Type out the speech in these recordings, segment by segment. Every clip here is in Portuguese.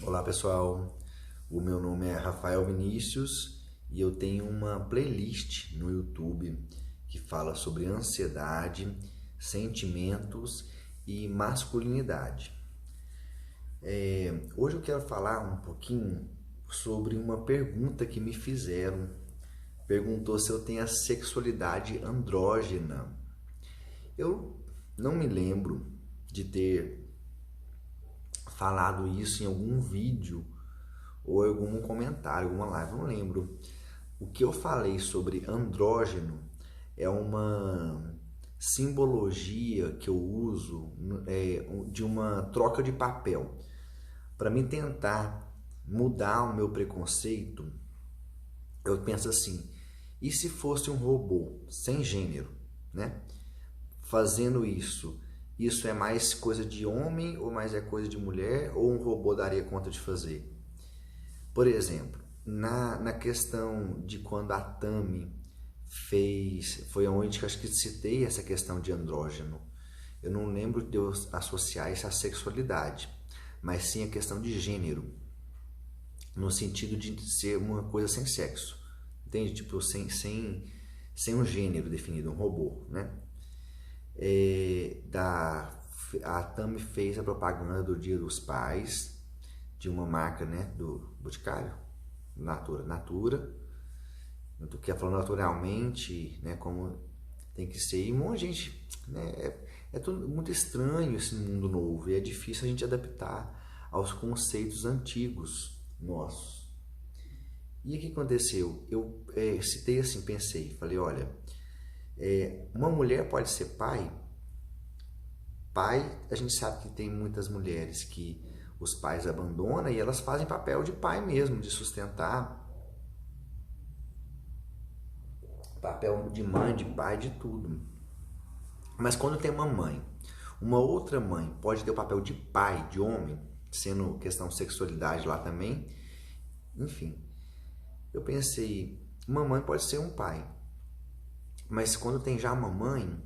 Olá pessoal, o meu nome é Rafael Vinícius e eu tenho uma playlist no YouTube que fala sobre ansiedade, sentimentos e masculinidade. Hoje eu quero falar um pouquinho sobre uma pergunta que me fizeram. Perguntou se eu tenho a sexualidade andrógena. Eu não me lembro de ter falado isso em algum vídeo ou em algum comentário, alguma live, não lembro. O que eu falei sobre andrógeno é uma simbologia que eu uso de uma troca de papel. Para mim tentar mudar o meu preconceito, eu penso assim, e se fosse um robô sem gênero, né? Fazendo isso é mais coisa de homem ou mais é coisa de mulher ou um robô daria conta de fazer? Por exemplo, na questão de quando a Tami fez, foi onde que eu acho que citei essa questão de andrógeno. Eu não lembro de eu associar isso à sexualidade, mas sim a questão de gênero, no sentido de ser uma coisa sem sexo, entende? Tipo, sem um gênero definido, um robô, né? A Tami fez a propaganda do Dia dos Pais de uma marca, né, do Boticário, Natura, eu tô aqui falando naturalmente, né, como tem que ser, e um monte de gente, né, é tudo muito estranho esse mundo novo, e é difícil a gente adaptar aos conceitos antigos nossos. E o que aconteceu? Eu citei assim, pensei, falei, olha, uma mulher pode ser pai. Pai, a gente sabe que tem muitas mulheres que os pais abandonam e elas fazem papel de pai mesmo, de sustentar, papel de mãe, de pai, de tudo. Mas quando tem uma mãe, uma outra mãe pode ter o papel de pai, de homem, sendo questão de sexualidade lá também. Enfim, eu pensei, uma mãe pode ser um pai, mas quando tem já uma mãe,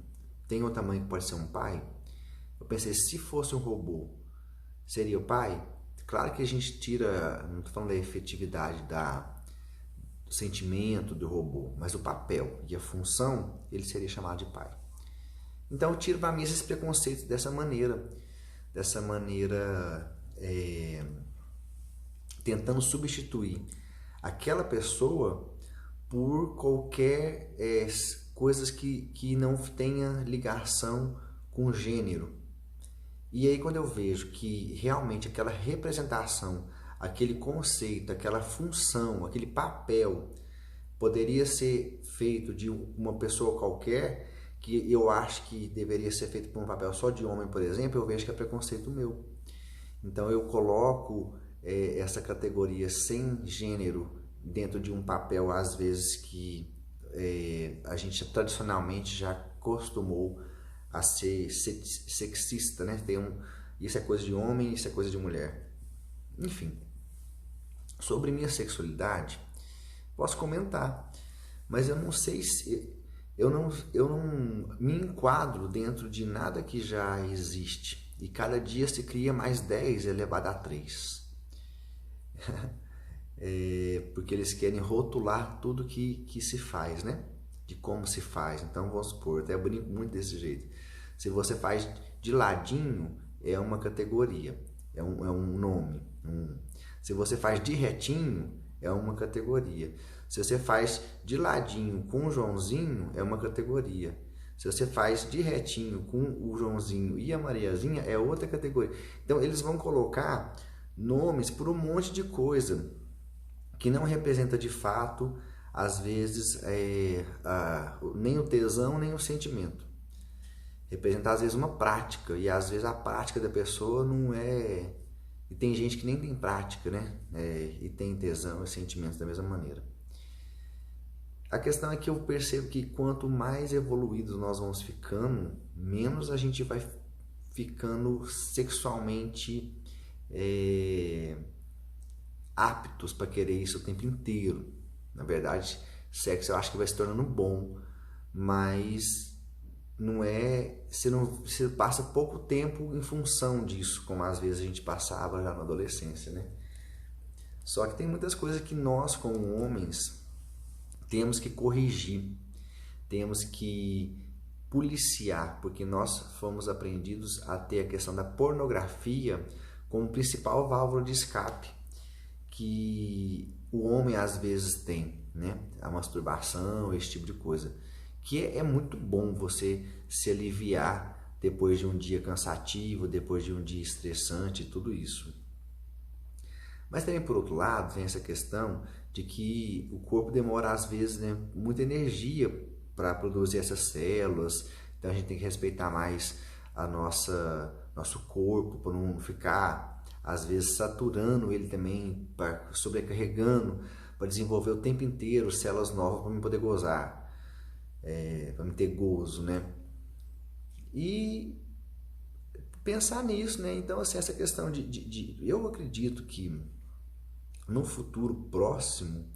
tem outra mãe que pode ser um pai. Eu pensei, se fosse um robô, seria o pai? Claro que a gente tira, não estou falando da efetividade do sentimento do robô, mas o papel e a função, ele seria chamado de pai. Então eu tiro para mim esses preconceitos dessa maneira, tentando substituir aquela pessoa por qualquer coisas que não tenha ligação com gênero. E aí quando eu vejo que realmente aquela representação, aquele conceito, aquela função, aquele papel poderia ser feito de uma pessoa qualquer, que eu acho que deveria ser feito por um papel só de homem, por exemplo, eu vejo que é preconceito meu. Então eu coloco essa categoria sem gênero dentro de um papel, às vezes, que a gente tradicionalmente já acostumou a ser sexista, né? Isso é coisa de homem, isso é coisa de mulher. Enfim, sobre minha sexualidade, posso comentar, mas eu não sei se eu não me enquadro dentro de nada que já existe. E cada dia se cria mais 10 elevado a 3. Porque eles querem rotular tudo que se faz, né? De como se faz. Então, vamos supor, até eu brinco muito desse jeito. Se você faz de ladinho, é uma categoria, é um nome. Se você faz de retinho, é uma categoria. Se você faz de ladinho com o Joãozinho, é uma categoria. Se você faz de retinho com o Joãozinho e a Mariazinha, é outra categoria. Então, eles vão colocar nomes por um monte de coisa que não representa de fato, às vezes, nem o tesão, nem o sentimento. Representa, às vezes, uma prática, e às vezes a prática da pessoa não é... E tem gente que nem tem prática, né? E tem tesão e sentimentos da mesma maneira. A questão é que eu percebo que quanto mais evoluídos nós vamos ficando, menos a gente vai ficando sexualmente aptos para querer isso o tempo inteiro. Na verdade, sexo eu acho que vai se tornando bom, mas não é, você passa pouco tempo em função disso, como às vezes a gente passava já na adolescência, né? Só que tem muitas coisas que nós, como homens, temos que corrigir, temos que policiar, porque nós fomos aprendidos a ter a questão da pornografia como principal válvula de escape que o homem às vezes tem, né? A masturbação, esse tipo de coisa, que é muito bom você se aliviar depois de um dia cansativo, depois de um dia estressante, tudo isso. Mas também, por outro lado, tem essa questão de que o corpo demora, às vezes, né, muita energia para produzir essas células, então a gente tem que respeitar mais a nosso corpo, para não ficar, às vezes, saturando ele também, sobrecarregando, para desenvolver o tempo inteiro células novas para me poder gozar, para me ter gozo, né? E pensar nisso, né? Então, assim, essa questão eu acredito que no futuro próximo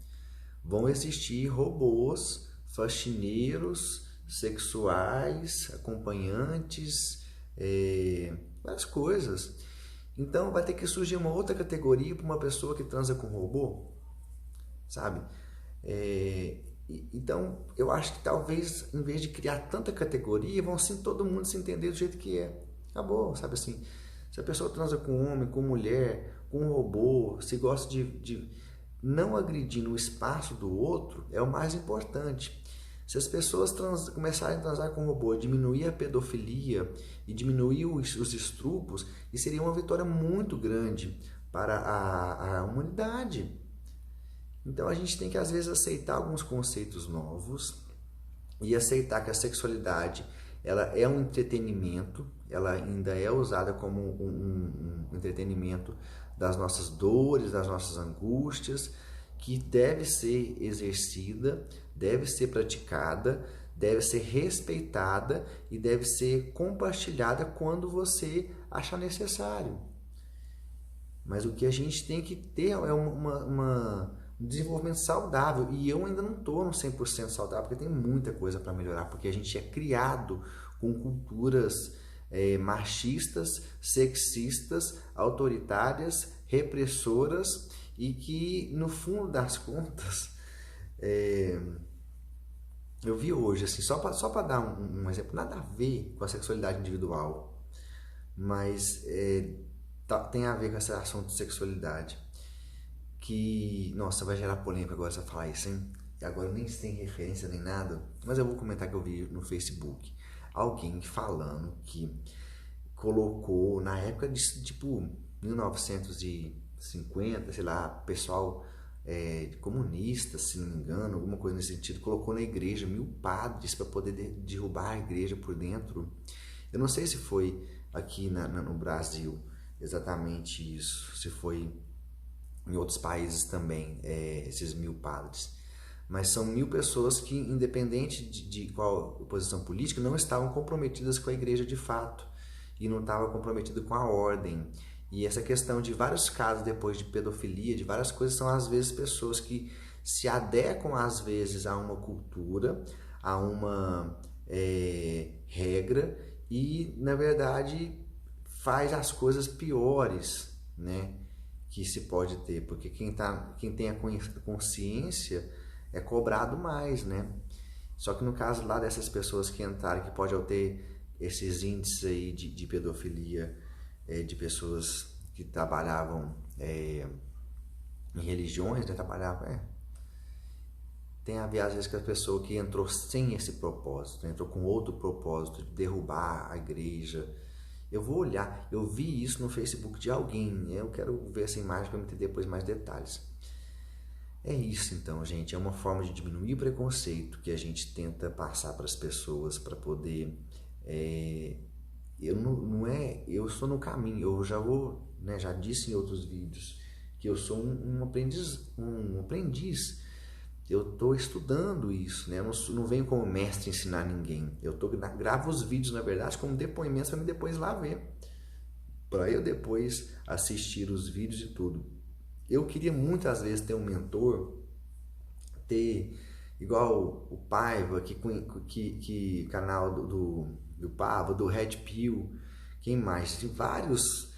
vão existir robôs, faxineiros, sexuais, acompanhantes, várias coisas. Então vai ter que surgir uma outra categoria para uma pessoa que transa com robô, sabe? Então eu acho que talvez, em vez de criar tanta categoria, vão sim todo mundo se entender do jeito que é. Acabou, sabe assim? Se a pessoa transa com homem, com mulher, com um robô, se gosta de não agredir no espaço do outro, é o mais importante. Se as pessoas começarem a transar com robô, diminuir a pedofilia e diminuir os estupros, isso seria uma vitória muito grande para a humanidade. Então a gente tem que às vezes aceitar alguns conceitos novos e aceitar que a sexualidade ela é um entretenimento, ela ainda é usada como um entretenimento das nossas dores, das nossas angústias, que deve ser exercida, deve ser praticada, deve ser respeitada e deve ser compartilhada quando você achar necessário. Mas o que a gente tem que ter é um desenvolvimento saudável, e eu ainda não estou no 100% saudável, porque tem muita coisa para melhorar, porque a gente é criado com culturas machistas, sexistas, autoritárias, repressoras, e que no fundo das contas, eu vi hoje, assim, só para dar um exemplo, nada a ver com a sexualidade individual, mas tem a ver com esse assunto de sexualidade, que, nossa, vai gerar polêmica agora se eu falar isso, hein? E agora nem tem referência nem nada, mas eu vou comentar que eu vi no Facebook alguém falando que colocou, na época de, tipo, 1950, sei lá, pessoal comunista, se não me engano, alguma coisa nesse sentido, colocou na igreja 1000 padres para poder derrubar a igreja por dentro. Eu não sei se foi aqui no Brasil exatamente isso, se foi em outros países também, esses 1000 padres. Mas são 1000 pessoas que, independente de qual posição política, não estavam comprometidas com a igreja de fato e não estavam comprometidas com a ordem. E essa questão de vários casos depois de pedofilia, de várias coisas, são às vezes pessoas que se adequam às vezes a uma cultura, a uma regra e, na verdade, faz as coisas piores, né, que se pode ter, porque quem tem a consciência é cobrado mais, né? Só que no caso lá dessas pessoas que entraram, que pode ter esses índices aí de pedofilia, de pessoas que trabalhavam em religiões, né? Tem a ver às vezes com a pessoa que entrou sem esse propósito, entrou com outro propósito de derrubar a igreja. Eu vou olhar, eu vi isso no Facebook de alguém, eu quero ver essa imagem para me ter depois mais detalhes. É isso então, gente, é uma forma de diminuir o preconceito que a gente tenta passar para as pessoas para poder... eu estou no caminho, eu já vou, né, já disse em outros vídeos que eu sou um aprendiz. Eu estou estudando isso, né? Eu não venho como mestre ensinar ninguém. Eu gravo os vídeos, na verdade, como depoimentos para mim depois lá ver. Para eu depois assistir os vídeos e tudo. Eu queria muitas vezes ter um mentor, ter igual o Paiva, que canal do Paiva, do Red Pill, quem mais? Tem vários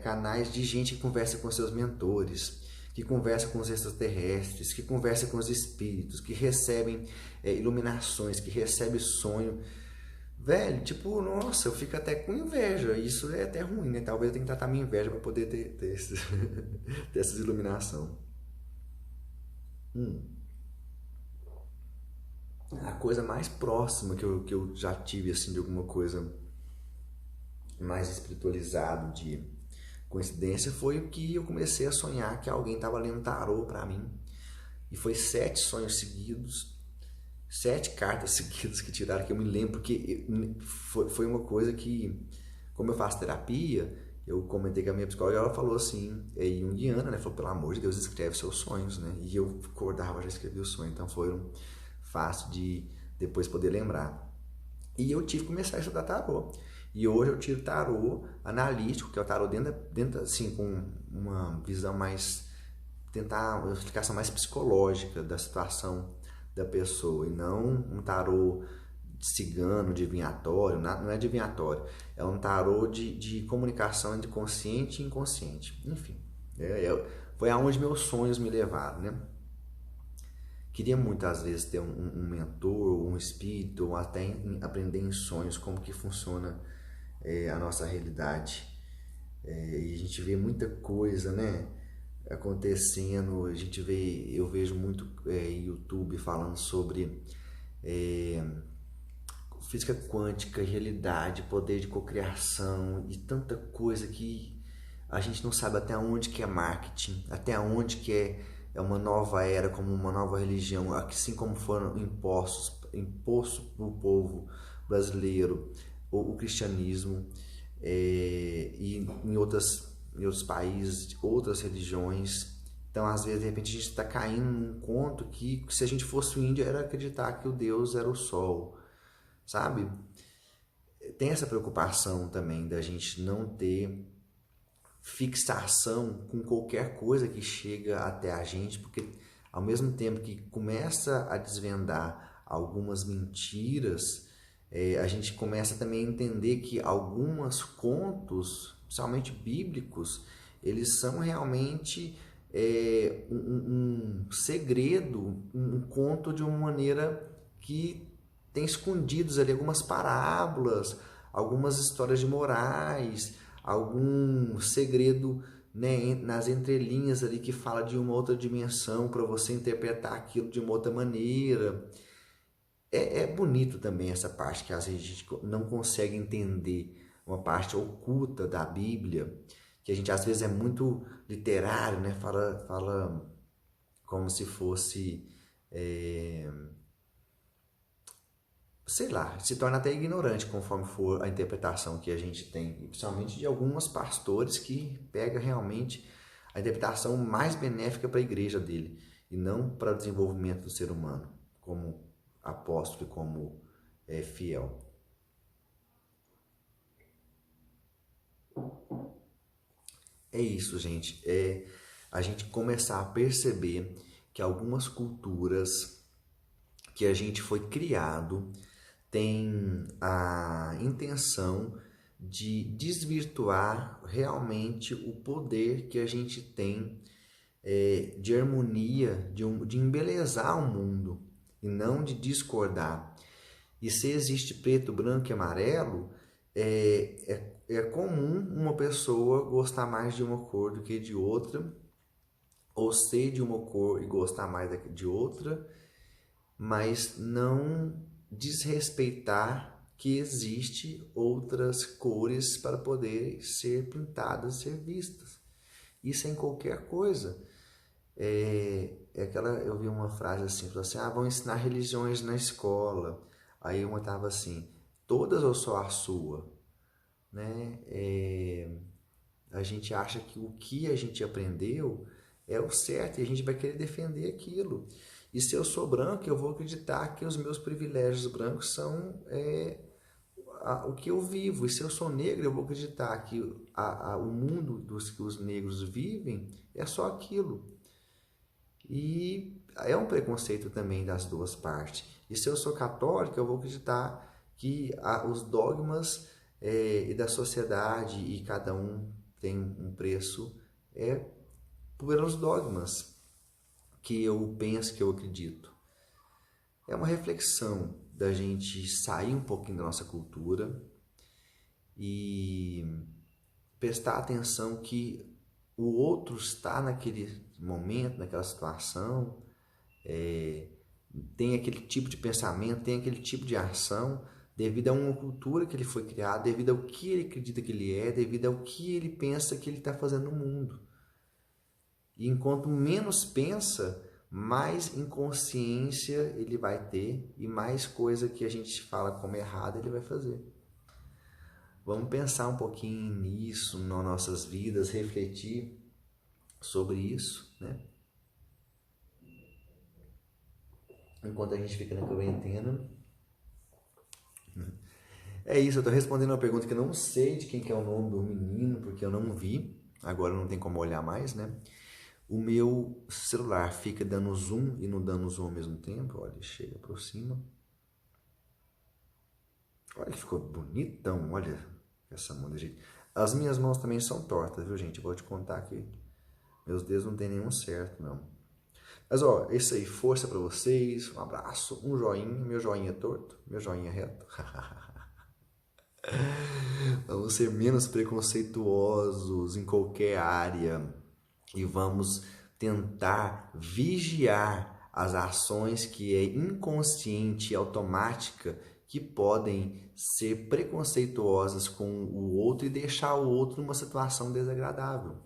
canais de gente que conversa com seus mentores, que conversa com os extraterrestres, que conversa com os espíritos, que recebem iluminações, que recebe sonho. Velho, tipo, nossa, eu fico até com inveja. Isso é até ruim, né? Talvez eu tenha que tratar minha inveja para poder ter ter essas iluminações. A coisa mais próxima que eu já tive, assim, de alguma coisa mais espiritualizado, de coincidência, foi o que eu comecei a sonhar que alguém estava lendo tarô para mim. E foi 7 sonhos seguidos, 7 cartas seguidas que tiraram, que eu me lembro, porque foi uma coisa que, como eu faço terapia, eu comentei com a minha psicóloga e ela falou assim, junguiana, né? Falou, pelo amor de Deus, escreve seus sonhos, né? E eu acordava, já escrevi o sonho, então foi fácil de depois poder lembrar. E eu tive que começar a estudar tarô. E hoje eu tiro tarô analítico, que é o tarô dentro assim, com uma visão mais, tentar uma explicação mais psicológica da situação da pessoa, e não um tarô cigano, divinatório, não é divinatório, é um tarô de comunicação entre consciente e inconsciente. Enfim, foi aonde meus sonhos me levaram, né? Queria muitas vezes ter um mentor, um espírito, ou até aprender em sonhos como que funciona a nossa realidade. E a gente vê muita coisa, né, acontecendo. Eu vejo muito YouTube falando sobre física quântica, realidade, poder de cocriação e tanta coisa que a gente não sabe até onde que é marketing, até onde que é uma nova era, como uma nova religião, assim como foram impostos para o povo brasileiro o cristianismo, e em outros países, outras religiões. Então, às vezes, de repente, a gente está caindo num conto que, se a gente fosse o índio, era acreditar que o Deus era o sol, sabe? Tem essa preocupação também da gente não ter fixação com qualquer coisa que chega até a gente, porque ao mesmo tempo que começa a desvendar algumas mentiras, a gente começa também a entender que alguns contos, principalmente bíblicos, eles são realmente um segredo, um conto de uma maneira que tem escondidos ali algumas parábolas, algumas histórias de morais, algum segredo, né, nas entrelinhas ali que fala de uma outra dimensão para você interpretar aquilo de uma outra maneira. É bonito também essa parte que às vezes a gente não consegue entender, uma parte oculta da Bíblia, que a gente às vezes é muito literário, né? Fala como se fosse, sei lá, se torna até ignorante conforme for a interpretação que a gente tem, principalmente de alguns pastores que pega realmente a interpretação mais benéfica para a igreja dele e não para o desenvolvimento do ser humano, como apóstolo e como fiel. É isso, gente. A gente começar a perceber que algumas culturas que a gente foi criado têm a intenção de desvirtuar realmente o poder que a gente tem de harmonia, de embelezar o mundo e não de discordar. E se existe preto, branco e amarelo, é comum uma pessoa gostar mais de uma cor do que de outra, ou ser de uma cor e gostar mais de outra, mas não desrespeitar que existe outras cores para poder ser pintadas, ser vistas. Isso é em qualquer coisa. Eu vi uma frase assim, falou assim, vão ensinar religiões na escola. Aí uma tava assim, todas ou só a sua? Né? A gente acha que o que a gente aprendeu é o certo e a gente vai querer defender aquilo. E se eu sou branco, eu vou acreditar que os meus privilégios brancos são o que eu vivo. E se eu sou negro, eu vou acreditar que o mundo dos que os negros vivem é só aquilo. E é um preconceito também das duas partes. E se eu sou católico, eu vou acreditar que os dogmas e da sociedade, e cada um tem um preço, pelos dogmas que eu penso, que eu acredito. É uma reflexão da gente sair um pouquinho da nossa cultura e prestar atenção que o outro está naquele momento, naquela situação, tem aquele tipo de pensamento, tem aquele tipo de ação, devido a uma cultura que ele foi criado, devido ao que ele acredita que ele é, devido ao que ele pensa que ele está fazendo no mundo. E enquanto menos pensa, mais inconsciência ele vai ter e mais coisa que a gente fala como errado ele vai fazer. Vamos pensar um pouquinho nisso nas nossas vidas, refletir sobre isso, né? Enquanto a gente fica na quarentena. É isso, eu tô respondendo uma pergunta que eu não sei de quem que é o nome do menino, porque eu não vi. Agora não tem como olhar mais, né? O meu celular fica dando zoom e não dando zoom ao mesmo tempo. Olha, chega, aproxima. Olha que ficou bonitão, olha essa mão da gente. As minhas mãos também são tortas, viu, gente? Eu vou te contar que meus dedos não tem nenhum certo, não. Mas, ó, é isso aí, força pra vocês, um abraço, um joinha, meu joinha torto, meu joinha reto. Vamos ser menos preconceituosos em qualquer área e vamos tentar vigiar as ações que é inconsciente e automática que podem ser preconceituosas com o outro e deixar o outro numa situação desagradável.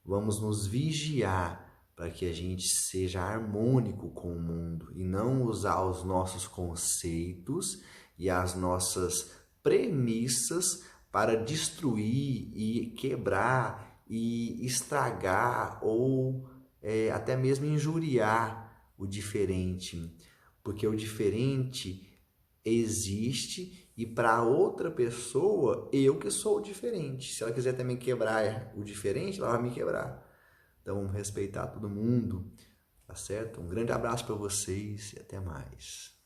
Vamos nos vigiar para que a gente seja harmônico com o mundo e não usar os nossos conceitos e as nossas premissas para destruir e quebrar e estragar ou até mesmo injuriar o diferente, porque o diferente existe e para outra pessoa eu que sou o diferente. Se ela quiser também quebrar o diferente, ela vai me quebrar. Então vamos respeitar todo mundo, tá certo? Um grande abraço para vocês e até mais.